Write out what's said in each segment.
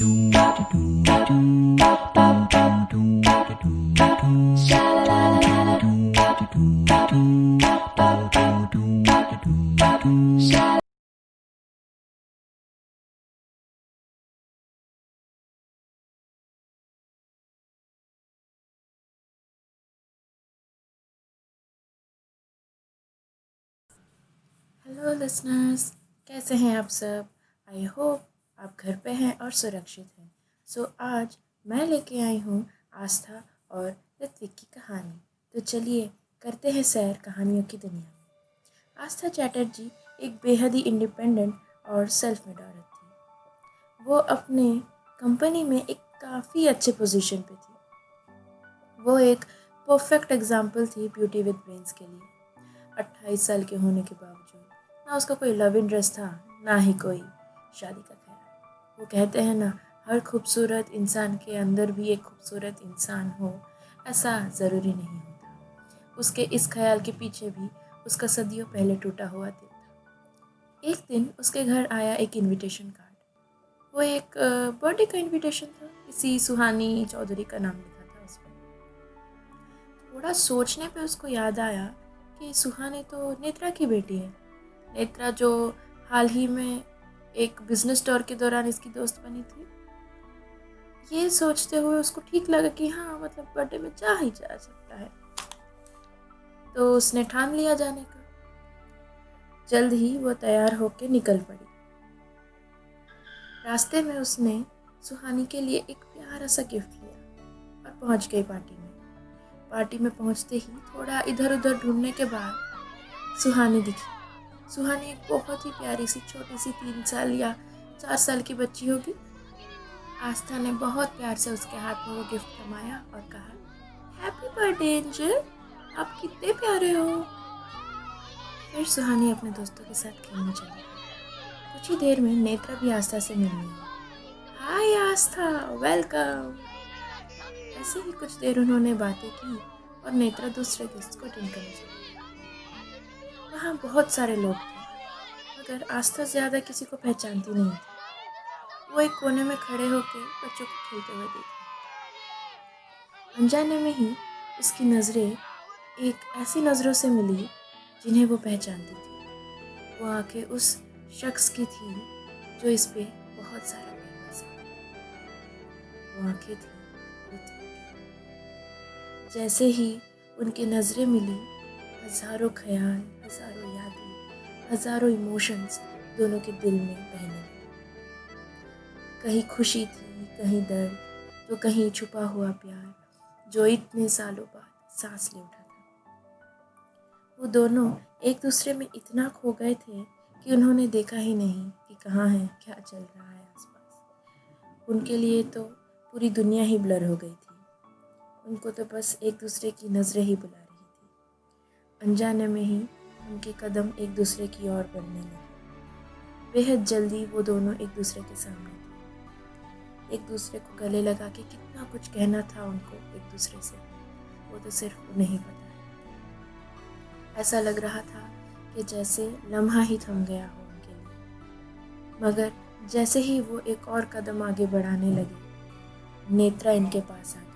Hello listeners, कैसे हैं आप सब। आई होप आप घर पे हैं और सुरक्षित हैं। आज मैं लेके आई हूँ आस्था और ऋत्विक की कहानी। तो चलिए करते हैं सैर कहानियों की दुनिया में। आस्था चैटर्जी एक बेहद ही इंडिपेंडेंट और सेल्फ मेड औरत थी। वो अपने कंपनी में एक काफ़ी अच्छे पोजीशन पे थी। वो एक परफेक्ट एग्जाम्पल थी ब्यूटी विद ब्रेन्स के लिए। 28 साल के होने के बावजूद ना उसका कोई लव इंटरेस्ट था, ना ही कोई शादी का ख्याल। वो कहते हैं ना, हर खूबसूरत इंसान के अंदर भी एक खूबसूरत इंसान हो, ऐसा ज़रूरी नहीं होता। उसके इस ख्याल के पीछे भी उसका सदियों पहले टूटा हुआ दिल था। एक दिन उसके घर आया एक इनविटेशन कार्ड। वो एक बर्थडे का इनविटेशन था। किसी सुहानी चौधरी का नाम लिखा था उस पर। थोड़ा सोचने पे उसको याद आया कि सुहानी तो नेत्रा की बेटी है। नेत्रा जो हाल ही में एक बिजनेस टूर के दौरान इसकी दोस्त बनी थी। ये सोचते हुए उसको ठीक लगा कि हाँ, मतलब बर्थडे में जा ही जा सकता है। तो उसने ठान लिया जाने का। जल्द ही वो तैयार होकर निकल पड़ी। रास्ते में उसने सुहानी के लिए एक प्यारा सा गिफ्ट लिया और पहुंच गई पार्टी में। पार्टी में पहुंचते ही थोड़ा इधर उधर ढूंढने के बाद सुहानी दिखी। सुहानी एक बहुत ही प्यारी सी छोटी सी 3 साल या 4 साल की बच्ची होगी। आस्था ने बहुत प्यार से उसके हाथ में वो गिफ्ट थमाया और कहा, हैप्पी बर्थडे एंजल, आप कितने प्यारे हो। फिर सुहानी अपने दोस्तों के साथ खेलने चली गई। कुछ ही देर में नेत्रा भी आस्था से मिलने आई। हाय आस्था, वेलकम। ऐसे ही कुछ देर उन्होंने बातें की और नेत्रा दूसरे गेस्ट को अटेंड करने चली गई। वहाँ बहुत सारे लोग थे, मगर आस्था ज़्यादा किसी को पहचानती नहीं थी। वो एक कोने में खड़े होकर बच्चों को खेलते हुए देख रही। अनजाने में ही उसकी नज़रें एक ऐसी नज़रों से मिली जिन्हें वो पहचानती थी। वो आंखें उस शख्स की थी जो इस पे बहुत सारा प्यार बरसाता था। वो आंखें थी ऋत्विक की। जैसे ही उनकी नज़रें मिली, हज़ारों ख्याल, हज़ारों यादें, हज़ारों इमोशंस दोनों के दिल में बहने लगे। कहीं खुशी थी, कहीं दर्द, तो कहीं छुपा हुआ प्यार जो इतने सालों बाद सांस ले उठा था। वो दोनों एक दूसरे में इतना खो गए थे कि उन्होंने देखा ही नहीं कि कहाँ है, क्या चल रहा है आसपास। उनके लिए तो पूरी दुनिया ही ब्लर हो गई थी। उनको तो बस एक दूसरे की नज़रें ही बुला रही थी। अनजाने में ही उनके कदम एक दूसरे की ओर बढ़ने लगे। बेहद जल्दी वो दोनों एक दूसरे के सामने थे। एक दूसरे को गले लगा के कितना कुछ कहना था उनको एक दूसरे से, वो तो सिर्फ उन्हें ही पता है। ऐसा लग रहा था कि जैसे लम्हा ही थम गया हो उनके लिए। मगर जैसे ही वो एक और कदम आगे बढ़ाने लगे, नेत्रा इनके पास आ गई।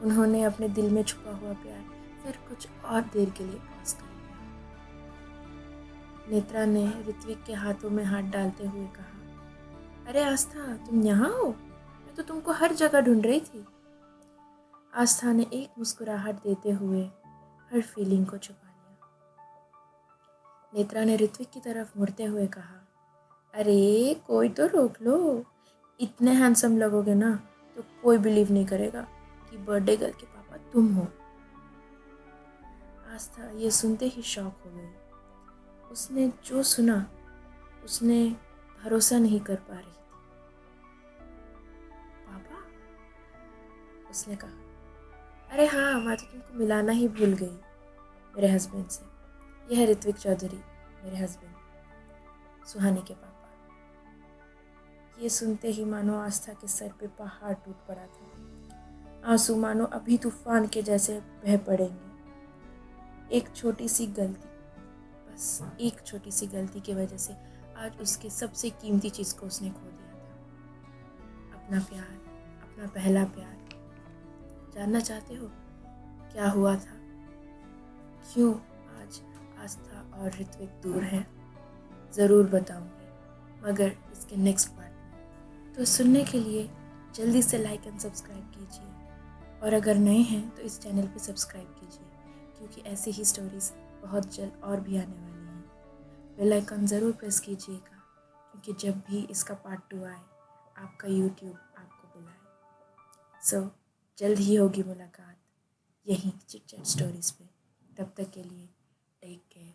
उन्होंने अपने दिल में छुपा हुआ प्यार फिर कुछ और देर के लिए पॉज कर लिया। नेत्रा ने ऋत्विक के हाथों में हाथ डालते हुए कहा, अरे आस्था, तुम यहाँ हो? मैं तो तुमको हर जगह ढूंढ रही थी। आस्था ने एक मुस्कुराहट देते हुए हर फीलिंग को छुपा लिया। नेत्रा ने ऋत्विक की तरफ मुड़ते हुए कहा, अरे कोई तो रोक लो। इतने हैंडसम लगोगे ना तो कोई बिलीव नहीं करेगा कि बर्थडे गर्ल के पापा तुम हो। आस्था ये सुनते ही शॉक हो गई। उसने जो सुना उसने भरोसा नहीं कर पा रही थी। पापा? उसने कहा, अरे हाँ, मैं तो तुमको मिलाना ही भूल गई मेरे हस्बैंड से। यह है ऋत्विक चौधरी, मेरे हस्बैंड, सुहानी के पापा। ये सुनते ही मानो आस्था के सर पे पहाड़ टूट पड़ा था। आंसू मानो अभी तूफान के जैसे बह पड़ेंगे। एक छोटी सी गलती, बस एक छोटी सी गलती की वजह से आज उसके सबसे कीमती चीज़ को उसने खो दिया था। अपना प्यार, अपना पहला प्यार। जानना चाहते हो क्या हुआ था? क्यों आज आस्था और ऋत्विक दूर हैं? ज़रूर बताऊंगी, मगर इसके नेक्स्ट पार्ट में। तो सुनने के लिए जल्दी से लाइक एंड सब्सक्राइब कीजिए, और अगर नए हैं तो इस चैनल पे सब्सक्राइब कीजिए, क्योंकि ऐसी ही स्टोरीज़ बहुत जल्द और भी आने वाली हैं। बेल आइकन ज़रूर प्रेस कीजिएगा, क्योंकि जब भी इसका पार्ट 2 आए आपका यूट्यूब आपको बुलाए। सो जल्द ही होगी मुलाकात यहीं चिट चैट स्टोरीज़ पे। तब तक के लिए टेक केयर।